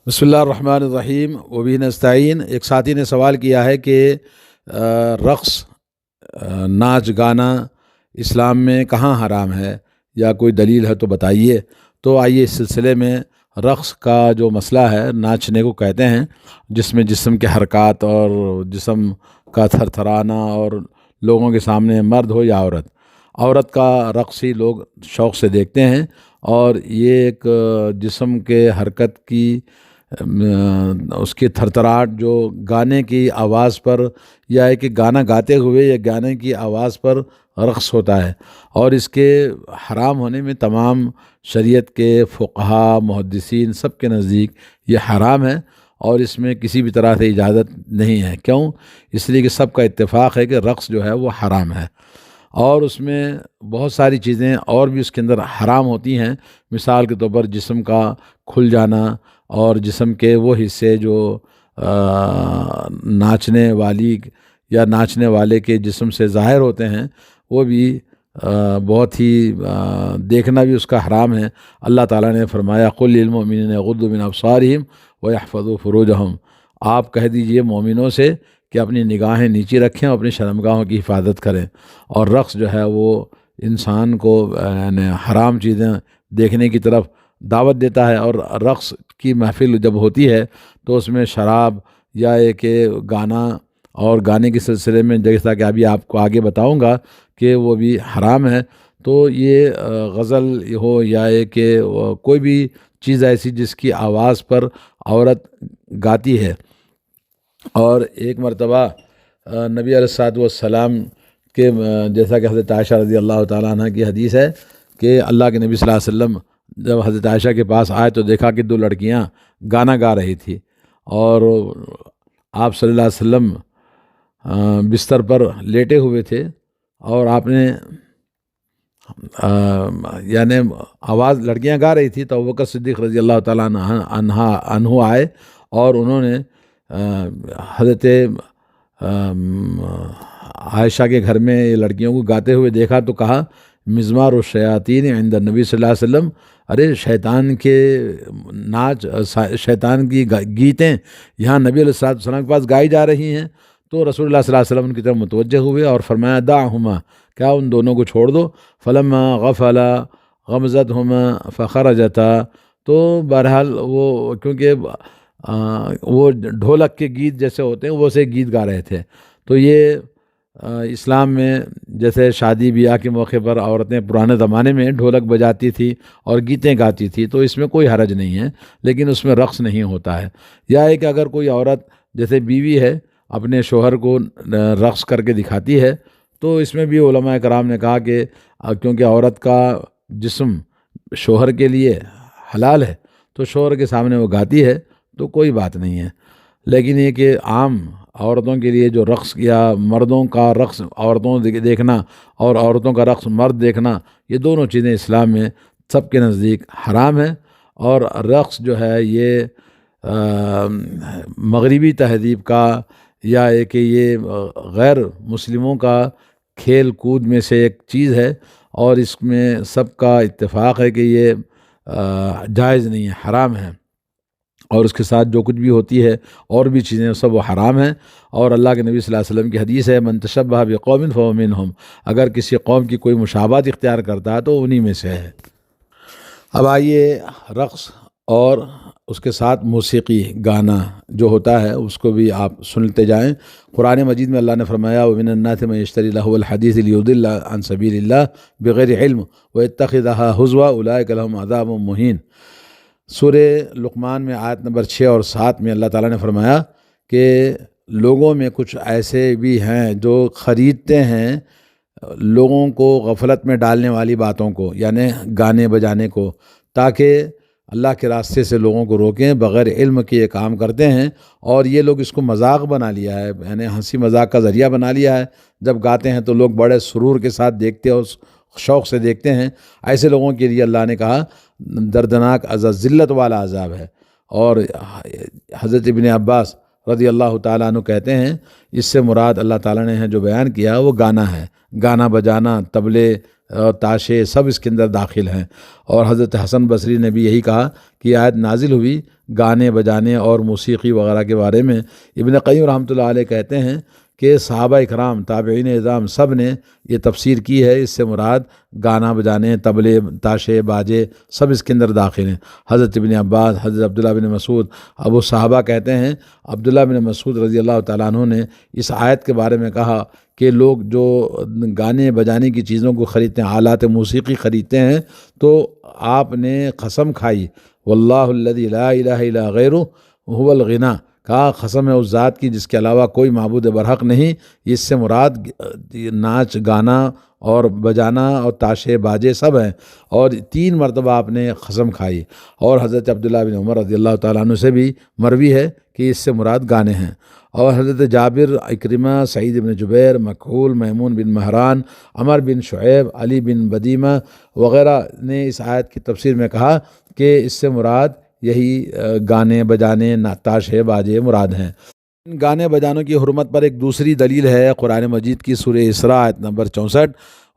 بسم اللہ الرحمن الرحیم وبہ نستعین۔ ایک ساتھی نے سوال کیا ہے کہ رقص، ناچ گانا اسلام میں کہاں حرام ہے یا کوئی دلیل ہے تو بتائیے۔ تو آئیے اس سلسلے میں رقص کا جو مسئلہ ہے، ناچنے کو کہتے ہیں جس میں جسم کے حرکات اور جسم کا تھر تھرانا، اور لوگوں کے سامنے مرد ہو یا عورت کا رقص ہی لوگ شوق سے دیکھتے ہیں، اور یہ ایک جسم کے حرکت کی اس کی تھرتھراہٹ جو گانے کی آواز پر، یا ہے کہ گانا گاتے ہوئے یا گانے کی آواز پر رقص ہوتا ہے، اور اس کے حرام ہونے میں تمام شریعت کے فقہا محدثین سب کے نزدیک یہ حرام ہے، اور اس میں کسی بھی طرح سے اجازت نہیں ہے۔ کیوں؟ اس لیے کہ سب کا اتفاق ہے کہ رقص جو ہے وہ حرام ہے، اور اس میں بہت ساری چیزیں اور بھی اس کے اندر حرام ہوتی ہیں۔ مثال کے طور پر جسم کا کھل جانا، اور جسم کے وہ حصے جو ناچنے والی یا ناچنے والے کے جسم سے ظاہر ہوتے ہیں، وہ بھی بہت ہی دیکھنا بھی اس کا حرام ہے۔ اللہ تعالیٰ نے فرمایا قل للمؤمنین یغضوا من ابصارہم ویحفظوا فروجہم، آپ کہہ دیجئے مومنوں سے کہ اپنی نگاہیں نیچی رکھیں اور اپنی شرمگاہوں کی حفاظت کریں۔ اور رقص جو ہے وہ انسان کو یعنی حرام چیزیں دیکھنے کی طرف دعوت دیتا ہے، اور رقص کی محفل جب ہوتی ہے تو اس میں شراب یا ایک گانا، اور گانے کے سلسلے میں جیسا کہ ابھی آپ کو آگے بتاؤں گا کہ وہ بھی حرام ہے۔ تو یہ غزل ہو یا کہ کوئی بھی چیز ایسی جس کی آواز پر عورت گاتی ہے۔ اور ایک مرتبہ نبی علیہ الصلوۃ والسلام کے جیسا کہ حضرت عائشہ رضی اللہ تعالیٰ عنہ کی حدیث ہے کہ اللہ کے نبی صلی اللہ علیہ وسلم جب حضرت عائشہ کے پاس آئے تو دیکھا کہ دو لڑکیاں گانا گا رہی تھی، اور آپ صلی اللہ علیہ وسلم بستر پر لیٹے ہوئے تھے، اور آپ نے یعنی آواز لڑکیاں گا رہی تھی تو ابوبکر صدیق رضی اللہ تعالیٰ عنہ آئے، اور انہوں نے حضرت عائشہ کے گھر میں لڑکیوں کو گاتے ہوئے دیکھا تو کہا مزمار الشیاطین عند النبی صلی اللہ علیہ وسلم، ارے شیطان کے ناچ، شیطان کی گیتیں یہاں نبی علیہ الصلوۃ والسلام کے پاس گائی جا رہی ہیں۔ تو رسول اللہ صلی اللہ علیہ وسلم ان کی طرف متوجہ ہوئے اور فرمایا دعہما، کیا ان دونوں کو چھوڑ دو، فلما غفلا غمزتہما فخرجتا۔ تو بہرحال وہ کیونکہ وہ ڈھولک کے گیت جیسے ہوتے ہیں وہ سے گیت گا رہے تھے، تو یہ اسلام میں جیسے شادی بیاہ کے موقع پر عورتیں پرانے زمانے میں ڈھولک بجاتی تھی اور گیتیں گاتی تھی تو اس میں کوئی حرج نہیں ہے، لیکن اس میں رقص نہیں ہوتا ہے۔ یا ایک اگر کوئی عورت جیسے بیوی ہے اپنے شوہر کو رقص کر کے دکھاتی ہے، تو اس میں بھی علماء کرام نے کہا کہ کیونکہ عورت کا جسم شوہر کے لیے حلال ہے تو شوہر کے سامنے وہ گاتی ہے تو کوئی بات نہیں ہے۔ لیکن یہ کہ عام عورتوں کے لیے جو رقص، یا مردوں کا رقص عورتوں دیکھنا اور عورتوں کا رقص مرد دیکھنا، یہ دونوں چیزیں اسلام میں سب کے نزدیک حرام ہے۔ اور رقص جو ہے یہ مغربی تہذیب کا، یا کہ یہ غیر مسلموں کا کھیل کود میں سے ایک چیز ہے، اور اس میں سب کا اتفاق ہے کہ یہ جائز نہیں ہے، حرام ہے، اور اس کے ساتھ جو کچھ بھی ہوتی ہے اور بھی چیزیں سب وہ حرام ہیں۔ اور اللہ کے نبی صلی اللہ علیہ وسلم کی حدیث ہے من تشبہ بقوم فہو منہم، اگر کسی قوم کی کوئی مشابہت اختیار کرتا ہے تو انہی میں سے ہے۔ اب آئیے رقص اور اس کے ساتھ موسیقی گانا جو ہوتا ہے اس کو بھی آپ سنتے جائیں۔ قرآن مجید میں اللہ نے فرمایا وَمِنَ النَّاسِ مَن يَشْتَرِي لَهْوَ الْحَدِيثِ لِيُضِلَّ عَن سَبِيلِ اللَّهِ بِغَيْرِ عِلْمٍ وَيَتَّخِذَهَا هُزُوًا أُولَٰئِكَ لَهُمْ عَذَابٌ مُّهِينٌ۔ سورہ لقمان میں آیت نمبر 6 اور 7 میں اللہ تعالیٰ نے فرمایا کہ لوگوں میں کچھ ایسے بھی ہیں جو خریدتے ہیں لوگوں کو غفلت میں ڈالنے والی باتوں کو، یعنی گانے بجانے کو، تاکہ اللہ کے راستے سے لوگوں کو روکیں، بغیر علم کے یہ کام کرتے ہیں، اور یہ لوگ اس کو مذاق بنا لیا ہے، یعنی ہنسی مذاق کا ذریعہ بنا لیا ہے۔ جب گاتے ہیں تو لوگ بڑے سرور کے ساتھ دیکھتے اور شوق سے دیکھتے ہیں، ایسے لوگوں کے لیے اللہ نے کہا دردناک عذاب، ذلت والا عذاب ہے۔ اور حضرت ابن عباس رضی اللہ تعالیٰ عنہ کہتے ہیں اس سے مراد اللہ تعالیٰ نے جو بیان کیا وہ گانا ہے، گانا بجانا، طبلے تاشے سب اس کے اندر داخل ہیں۔ اور حضرت حسن بصری نے بھی یہی کہا کہ آیت نازل ہوئی گانے بجانے اور موسیقی وغیرہ کے بارے میں۔ ابن قیم رحمۃ اللہ علیہ کہتے ہیں کہ صحابہ اکرام تابعین اعظام سب نے یہ تفسیر کی ہے، اس سے مراد گانا بجانے، طبلے، تاشے، باجے سب اس کے اندر داخل ہیں۔ حضرت ابن عباس، حضرت عبداللہ بن مسعود، ابو صحابہ کہتے ہیں عبداللہ بن مسعود رضی اللہ تعالیٰ عنہ نے اس آیت کے بارے میں کہا کہ لوگ جو گانے بجانے کی چیزوں کو خریدتے ہیں، آلات موسیقی خریدتے ہیں، تو آپ نے قسم کھائی واللہ الذی لا الہ الا غیرہ هو الغنا، کہا قسم ہے اس ذات کی جس کے علاوہ کوئی معبود برحق نہیں، اس سے مراد ناچ گانا اور بجانا اور تاشے باجے سب ہیں۔ اور 3 مرتبہ آپ نے قسم کھائی۔ اور حضرت عبداللہ بن عمر رضی اللہ تعالیٰ عنہ سے بھی مروی ہے کہ اس سے مراد گانے ہیں۔ اور حضرت جابر، اکرمہ، سعید بن جبیر، مکحول، میمون بن مہران، عمر بن شعیب، علی بن بدیمہ وغیرہ نے اس آیت کی تفسیر میں کہا کہ اس سے مراد یہی گانے بجانے، تاشے باجے مراد ہیں۔ ان گانے بجانوں کی حرمت پر ایک دوسری دلیل ہے قرآن مجید کی سورہ اسراء آیت نمبر 64،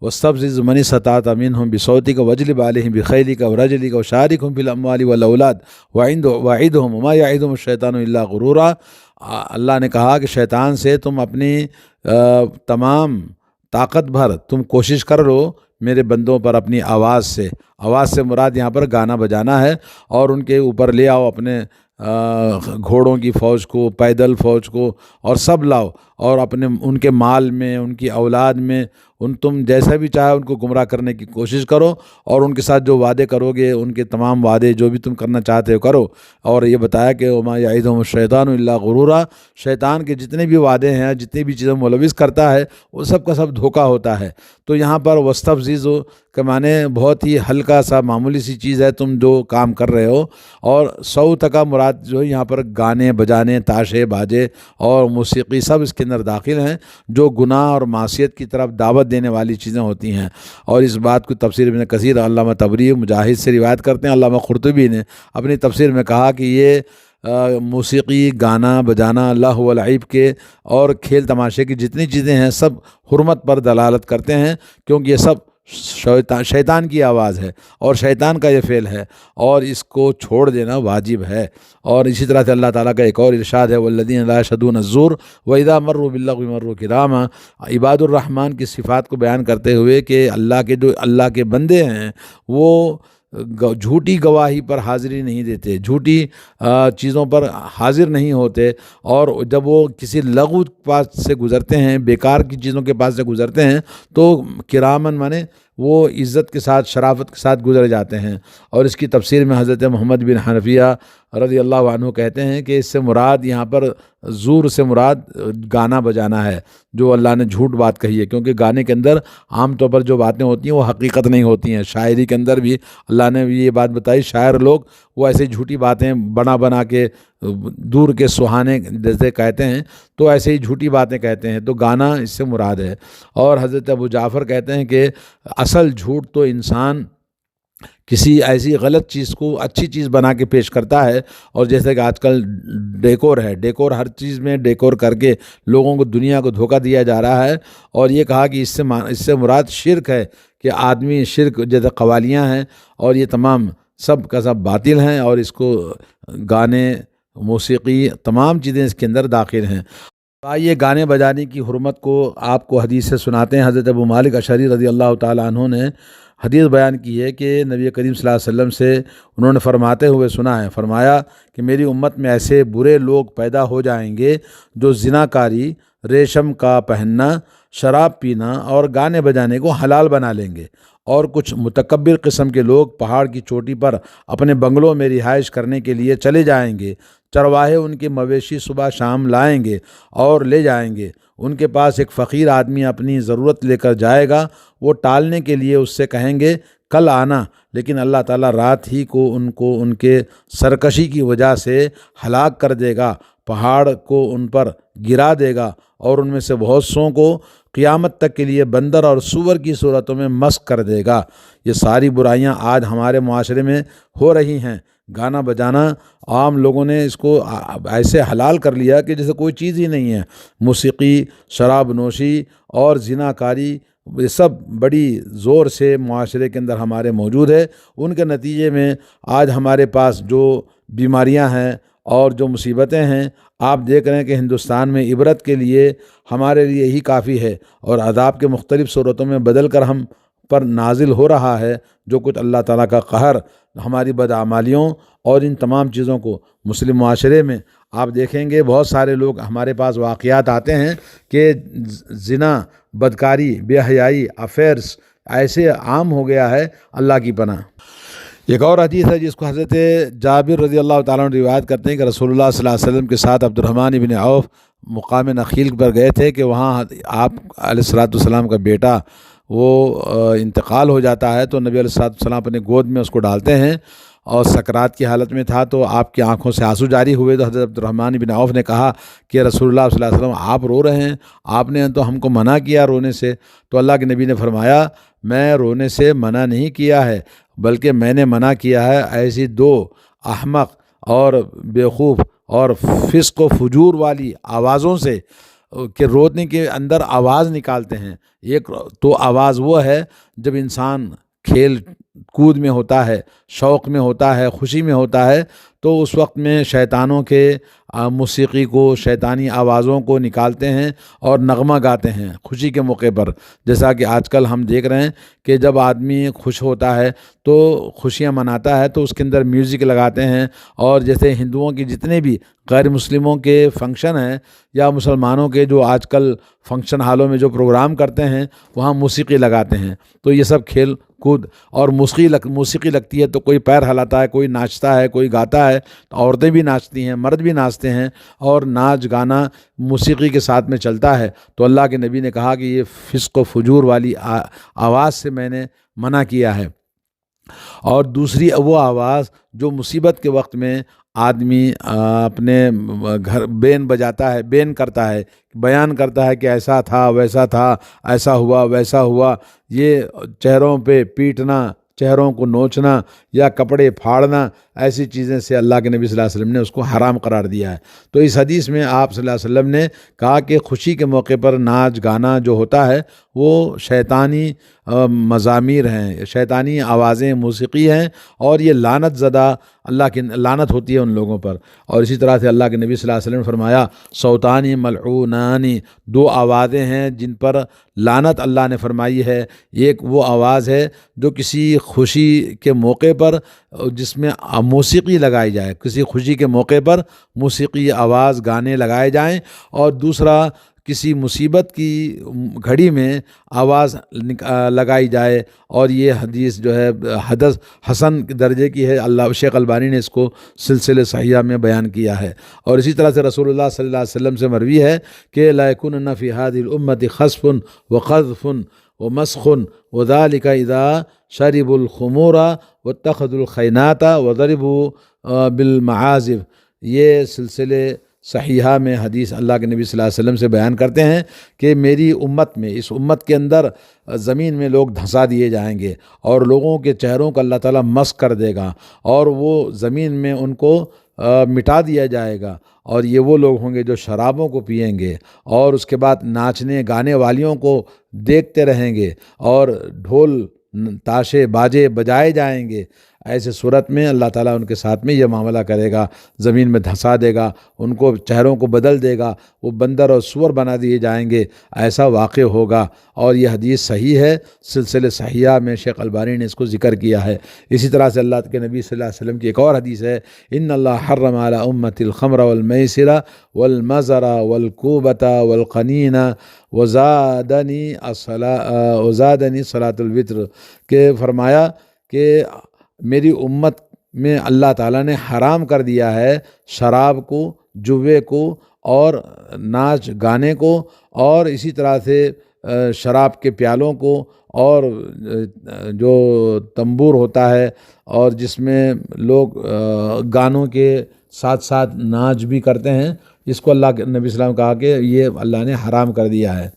وَاسْتَفْزِزْ مَنِ اسْتَطَعْتَ مِنْهُمْ بِصَوْتِكَ وَاجْلِبْ عَلَيْهِمْ بِخَيْلِكَ وَرَجْلِكَ وَشَارِكْهُمْ فِي الْأَمْوَالِ وَالْأَوْلَادِ وَعِدْهُمْ وَمَا يَعِدُهُمُ الشَّيْطَانُ إِلَّا غُرُورًا۔ اللہ نے کہا کہ شیطان سے تم اپنی تمام طاقت بھر تم کوشش کر لو میرے بندوں پر اپنی آواز سے مراد یہاں پر گانا بجانا ہے، اور ان کے اوپر لے آؤ اپنے گھوڑوں کی فوج کو، پیدل فوج کو، اور سب لاؤ، اور اپنے ان کے مال میں، ان کی اولاد میں، تم جیسا بھی چاہے ان کو گمراہ کرنے کی کوشش کرو، اور ان کے ساتھ جو وعدے کرو گے ان کے تمام وعدے جو بھی تم کرنا چاہتے ہو کرو۔ اور یہ بتایا کہ وما یعدہم الشیطان الا غرورا، شیطان کے جتنے بھی وعدے ہیں، جتنی بھی چیزیں ملوث کرتا ہے وہ سب کا سب دھوکہ ہوتا ہے۔ تو یہاں پر وستفزیز کے معنی بہت ہی ہلکا سا معمولی سی چیز ہے تم جو کام کر رہے ہو، اور 100 کا مراد جو یہاں پر گانے بجانے، تاشے باجے اور موسیقی سب اس کے اندر داخل ہیں، جو گناہ اور معصیت کی طرف دعوت دینے والی چیزیں ہوتی ہیں۔ اور اس بات کو تفسیر ابن کثیر، علامہ طبری، مجاہد سے روایت کرتے ہیں۔ علامہ قرطبی نے اپنی تفسیر میں کہا کہ یہ موسیقی، گانا بجانا، اللہ و لعب کے اور کھیل تماشے کی جتنی چیزیں ہیں سب حرمت پر دلالت کرتے ہیں، کیونکہ یہ سب شیطان کی آواز ہے اور شیطان کا یہ فعل ہے، اور اس کو چھوڑ دینا واجب ہے۔ اور اسی طرح سے اللہ تعالیٰ کا ایک اور ارشاد ہے والذین لا یشہدون الزور واذا مروا باللغو مروا کراما، عباد الرحمن کی صفات کو بیان کرتے ہوئے کہ اللہ کے بندے ہیں وہ جھوٹی گواہی پر حاضری نہیں دیتے، جھوٹی چیزوں پر حاضر نہیں ہوتے، اور جب وہ کسی لغو پاس سے گزرتے ہیں، بیکار کی چیزوں کے پاس سے گزرتے ہیں، تو کرامن مانے وہ عزت کے ساتھ، شرافت کے ساتھ گزر جاتے ہیں۔ اور اس کی تفسیر میں حضرت محمد بن حنفیہ رضی اللہ عنہ کہتے ہیں کہ اس سے مراد یہاں پر زور سے مراد گانا بجانا ہے، جو اللہ نے جھوٹ بات کہی ہے، کیونکہ گانے کے اندر عام طور پر جو باتیں ہوتی ہیں وہ حقیقت نہیں ہوتی ہیں۔ شاعری کے اندر بھی اللہ نے یہ بات بتائی، شاعر لوگ وہ ایسے جھوٹی باتیں بنا کے دور کے سہانے جیسے کہتے ہیں، تو ایسے ہی جھوٹی باتیں کہتے ہیں، تو گانا اس سے مراد ہے۔ اور حضرت ابو جعفر کہتے ہیں کہ اصل جھوٹ تو انسان کسی ایسی غلط چیز کو اچھی چیز بنا کے پیش کرتا ہے، اور جیسے کہ آج کل ڈیکور ہے، ڈیکور ہر چیز میں ڈیکور کر کے لوگوں کو، دنیا کو دھوکہ دیا جا رہا ہے، اور یہ کہا کہ اس سے مراد شرک ہے، کہ آدمی شرک جیسے قوالیاں ہیں اور یہ تمام سب کا سب باطل ہیں، اور اس کو گانے، موسیقی تمام چیزیں اس کے اندر داخل ہیں۔ آئیے گانے بجانے کی حرمت کو آپ کو حدیث سے سناتے ہیں۔ حضرت ابو مالک اشعری رضی اللہ تعالیٰ عنہ نے حدیث بیان کی ہے کہ نبی کریم صلی اللہ علیہ وسلم سے انہوں نے فرماتے ہوئے سنا ہے، فرمایا کہ میری امت میں ایسے برے لوگ پیدا ہو جائیں گے جو زنا کاری، ریشم کا پہننا، شراب پینا اور گانے بجانے کو حلال بنا لیں گے، اور کچھ متکبر قسم کے لوگ پہاڑ کی چوٹی پر اپنے بنگلوں میں رہائش کرنے کے لیے چلے جائیں گے، چرواہے ان کے مویشی صبح شام لائیں گے اور لے جائیں گے، ان کے پاس ایک فقیر آدمی اپنی ضرورت لے کر جائے گا، وہ ٹالنے کے لیے اس سے کہیں گے کل آنا، لیکن اللہ تعالیٰ رات ہی کو ان کے سرکشی کی وجہ سے ہلاک کر دے گا، پہاڑ کو ان پر گرا دے گا، اور ان میں سے بہت سوں کو قیامت تک کے لیے بندر اور سور کی صورتوں میں مسخ کر دے گا۔ یہ ساری برائیاں آج ہمارے معاشرے میں ہو رہی ہیں۔ گانا بجانا عام لوگوں نے اس کو ایسے حلال کر لیا کہ جیسے کوئی چیز ہی نہیں ہے۔ موسیقی، شراب نوشی اور زنا کاری یہ سب بڑی زور سے معاشرے کے اندر ہمارے موجود ہے۔ ان کے نتیجے میں آج ہمارے پاس جو بیماریاں ہیں اور جو مصیبتیں ہیں، آپ دیکھ رہے ہیں کہ ہندوستان میں عبرت کے لیے ہمارے لیے یہی کافی ہے، اور عذاب کے مختلف صورتوں میں بدل کر ہم پر نازل ہو رہا ہے جو کچھ اللہ تعالیٰ کا قہر ہماری بدعمالیوں اور ان تمام چیزوں کو مسلم معاشرے میں آپ دیکھیں گے۔ بہت سارے لوگ ہمارے پاس واقعات آتے ہیں کہ زنا، بدکاری، بے حیائی، افیئرس ایسے عام ہو گیا ہے، اللہ کی پناہ۔ ایک اور حدیث ہے جس کو حضرت جابر رضی اللہ تعالیٰ عنہ روایت کرتے ہیں کہ رسول اللہ صلی اللہ علیہ وسلم کے ساتھ عبد الرحمن بن عوف مقام نخیل پر گئے تھے کہ وہاں آپ علیہ الصلوۃ والسلام کا بیٹا وہ انتقال ہو جاتا ہے، تو نبی علیہ الصلوۃ والسلام اپنے گود میں اس کو ڈالتے ہیں، اور سکرات کی حالت میں تھا تو آپ کی آنکھوں سے آنسو جاری ہوئے، تو حضرت عبد الرحمن بن عوف نے کہا کہ رسول اللہ صلی اللہ علیہ وسلم آپ رو رہے ہیں، آپ نے تو ہم کو منع کیا رونے سے۔ تو اللہ کے نبی نے فرمایا میں رونے سے منع نہیں کیا ہے، بلکہ میں نے منع کیا ہے ایسی دو احمق اور بیوقوف اور فسق و فجور والی آوازوں سے کہ رونے کے اندر آواز نکالتے ہیں۔ ایک تو آواز وہ ہے جب انسان کھیل کود میں ہوتا ہے، شوق میں ہوتا ہے، خوشی میں ہوتا ہے، تو اس وقت میں شیطانوں کے موسیقی کو، شیطانی آوازوں کو نکالتے ہیں اور نغمہ گاتے ہیں خوشی کے موقع پر۔ جیسا کہ آج کل ہم دیکھ رہے ہیں کہ جب آدمی خوش ہوتا ہے تو خوشیاں مناتا ہے تو اس کے اندر میوزک لگاتے ہیں، اور جیسے ہندوؤں کی جتنے بھی غیر مسلموں کے فنکشن ہیں یا مسلمانوں کے جو آج کل فنکشن ہالوں میں جو پروگرام کرتے ہیں وہاں موسیقی لگاتے ہیں، تو یہ سب کھیل کود اور موسیقی لگتی ہے تو کوئی پیر ہلاتا ہے، کوئی ناچتا ہے، کوئی گاتا ہے، تو عورتیں بھی ناچتی ہیں، مرد بھی ناچتے ہیں، اور ناچ گانا موسیقی کے ساتھ میں چلتا ہے۔ تو اللہ کے نبی نے کہا کہ یہ فسق و فجور والی آواز سے میں نے منع کیا ہے۔ اور دوسری وہ آواز جو مصیبت کے وقت میں آدمی اپنے گھر بین بجاتا ہے، بین کرتا ہے، بیان کرتا ہے کہ ایسا تھا، ویسا تھا، ایسا ہوا، ویسا ہوا، یہ چہروں پہ پیٹنا، چہروں کو نوچنا یا کپڑے پھاڑنا، ایسی چیزیں سے اللہ کے نبی صلی اللہ علیہ وسلم نے اس کو حرام قرار دیا ہے۔ تو اس حدیث میں آپ صلی اللہ علیہ وسلم نے کہا کہ خوشی کے موقع پر ناچ گانا جو ہوتا ہے وہ شیطانی مزامیر ہیں، شیطانی آوازیں، موسیقی ہیں، اور یہ لعنت زدہ، اللہ کی لعنت ہوتی ہے ان لوگوں پر۔ اور اسی طرح سے اللہ کے نبی صلی اللہ علیہ وسلم نے فرمایا صوتانی ملعونانی، دو آوازیں ہیں جن پر لعنت اللہ نے فرمائی ہے۔ ایک وہ آواز ہے جو کسی خوشی کے موقع پر جس میں موسیقی لگائی جائے، کسی خوشی کے موقع پر موسیقی آواز گانے لگائے جائیں، اور دوسرا کسی مصیبت کی گھڑی میں آواز لگائی جائے، اور یہ حدیث جو ہے حدث حسن درجے کی ہے۔ اللہ شیخ البانی نے اس کو سلسلہ صحیحہ میں بیان کیا ہے۔ اور اسی طرح سے رسول اللہ صلی اللہ علیہ وسلم سے مروی ہے کہ لا یکونن فی هذه الامة خسف وقذف ومسخ وذلك اذا شربوا الخمور واتخذوا الخینات وضربوا بالمعازف۔ یہ سلسلے صحیحہ میں حدیث اللہ کے نبی صلی اللہ علیہ وسلم سے بیان کرتے ہیں کہ میری امت میں، اس امت کے اندر زمین میں لوگ دھنسا دیے جائیں گے، اور لوگوں کے چہروں کو اللہ تعالیٰ مسخ کر دے گا، اور وہ زمین میں ان کو مٹا دیا جائے گا۔ اور یہ وہ لوگ ہوں گے جو شرابوں کو پئیں گے، اور اس کے بعد ناچنے گانے والیوں کو دیکھتے رہیں گے، اور ڈھول تاشے باجے بجائے جائیں گے۔ ایسے صورت میں اللہ تعالیٰ ان کے ساتھ میں یہ معاملہ کرے گا، زمین میں دھنسا دے گا، ان کو چہروں کو بدل دے گا، وہ بندر اور سور بنا دیے جائیں گے، ایسا واقع ہوگا۔ اور یہ حدیث صحیح ہے، سلسلہ صحیحہ میں شیخ البانی نے اس کو ذکر کیا ہے۔ اسی طرح سے اللہ کے نبی صلی اللہ علیہ وسلم کی ایک اور حدیث ہے ان اللہ حرم علی امتی الخمر والمیسر والمزر والکوبۃ والقنین وزادنی صلاۃ الوتر، کہ فرمایا کہ میری امت میں اللہ تعالیٰ نے حرام کر دیا ہے شراب کو، جوے کو، اور ناچ گانے کو، اور اسی طرح سے شراب کے پیالوں کو، اور جو تنبور ہوتا ہے اور جس میں لوگ گانوں کے ساتھ ساتھ ناچ بھی کرتے ہیں، اس کو اللہ کے نبی صلی اللہ علیہ وسلم کہا کہ یہ اللہ نے حرام کر دیا ہے۔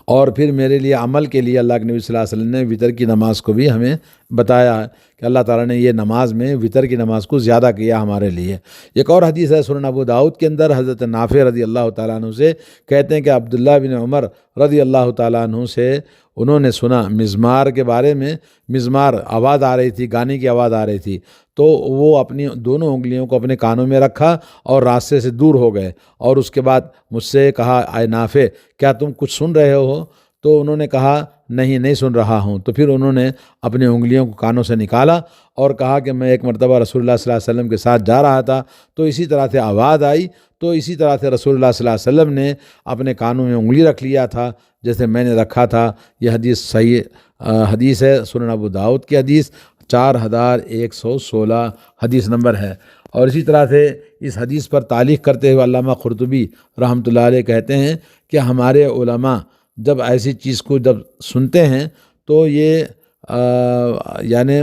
اور پھر میرے لیے عمل کے لیے اللہ کے نبی صلی اللہ علیہ وسلم نے وطر کی نماز کو بھی ہمیں بتایا کہ اللہ تعالیٰ نے یہ نماز میں وطر کی نماز کو زیادہ کیا ہمارے لیے۔ ایک اور حدیث ہے سنن ابو داؤد کے اندر، حضرت نافع رضی اللہ تعالیٰ عنہ سے کہتے ہیں کہ عبداللہ بن عمر رضی اللہ تعالیٰ عنہ سے انہوں نے سنا مزمار کے بارے میں، مزمار آواز آ رہی تھی، گانے کی آواز آ رہی تھی، تو وہ اپنی دونوں انگلیوں کو اپنے کانوں میں رکھا اور راستے سے دور ہو گئے، اور اس کے بعد مجھ سے کہا اے نافع کیا تم کچھ سن رہے ہو؟ تو انہوں نے کہا نہیں سن رہا ہوں۔ تو پھر انہوں نے اپنی انگلیوں کو کانوں سے نکالا اور کہا کہ میں ایک مرتبہ رسول اللہ صلی اللہ علیہ وسلم کے ساتھ جا رہا تھا، تو اسی طرح سے آواز آئی، تو اسی طرح سے رسول اللہ صلی اللہ علیہ وسلم نے اپنے کانوں میں انگلی رکھ لیا تھا جیسے میں نے رکھا تھا۔ یہ حدیث صحیح حدیث ہے، سنن ابو داؤد کی حدیث 4116 حدیث نمبر ہے۔ اور اسی طرح سے اس حدیث پر تعلیق کرتے ہوئے علامہ قرطبی رحمۃ اللہ علیہ کہتے ہیں کہ ہمارے علماء جب ایسی چیز کو جب سنتے ہیں تو یہ یعنی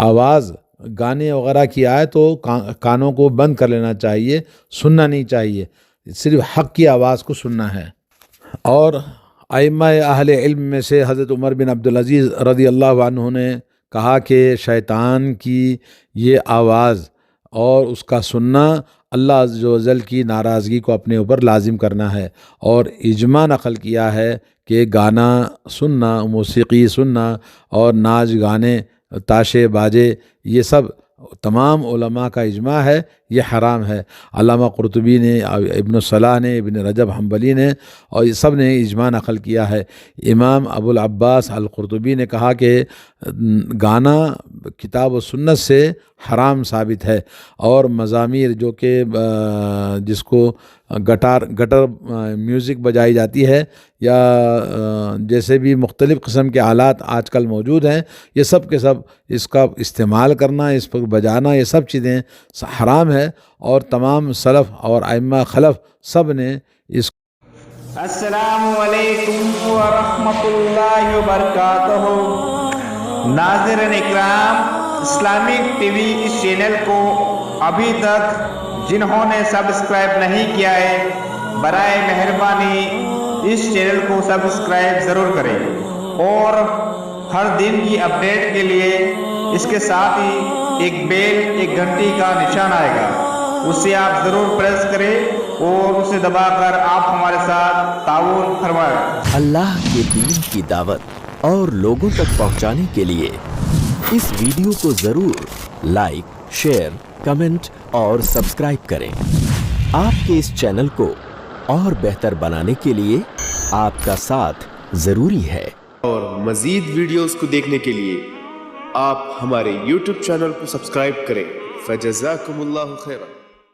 آواز گانے وغیرہ کی آئے تو کانوں کو بند کر لینا چاہیے، سننا نہیں چاہیے، صرف حق کی آواز کو سننا ہے۔ اور ائمہ اہل علم میں سے حضرت عمر بن عبدالعزیز رضی اللہ عنہ نے کہا کہ شیطان کی یہ آواز اور اس کا سننا اللہ عز و جل کی ناراضگی کو اپنے اوپر لازم کرنا ہے، اور اجماع نقل کیا ہے کہ گانا سننا، موسیقی سننا اور ناچ گانے، تاشے باجے، یہ سب تمام علماء کا اجماع ہے یہ حرام ہے۔ علامہ قرطبی نے، ابن صلاح نے، ابن رجب حنبلی نے، اور یہ سب نے اجماع نقل کیا ہے۔ امام ابو العباس القرطبی نے کہا کہ گانا کتاب و سنت سے حرام ثابت ہے، اور مزامیر جو کہ جس کو گٹر میوزک بجائی جاتی ہے، یا جیسے بھی مختلف قسم کے آلات آج کل موجود ہیں، یہ سب کے سب اس کا استعمال کرنا، اس پر بجانا، یہ سب چیزیں حرام ہے، اور تمام سلف اور ائمہ خلف سب نے اس السلام علیکم ورحمۃ اللہ وبرکاتہ۔ ناظرین اکرام، اسلامک ٹی وی اس چینل کو ابھی تک جنہوں نے سبسکرائب نہیں کیا ہے، برائے مہربانی اس چینل کو سبسکرائب ضرور کریں، اور ہر دن کی اپڈیٹ کے لیے اس کے ساتھ ہی ایک بیل، ایک گھنٹی کا نشان آئے گا، اسے آپ ضرور پریس کریں اور اسے دبا کر آپ ہمارے ساتھ تعاون فرمائیں۔ اللہ کے دین کی دعوت اور لوگوں تک پہنچانے کے لیے اس ویڈیو کو ضرور لائک، شیئر، کمنٹ اور سبسکرائب کریں۔ آپ کے اس چینل کو اور بہتر بنانے کے لیے آپ کا ساتھ ضروری ہے۔ اور مزید ویڈیوز کو دیکھنے کے لیے آپ ہمارے YouTube چینل کو سبسکرائب کریں۔ فجزاکم اللہ خیرا۔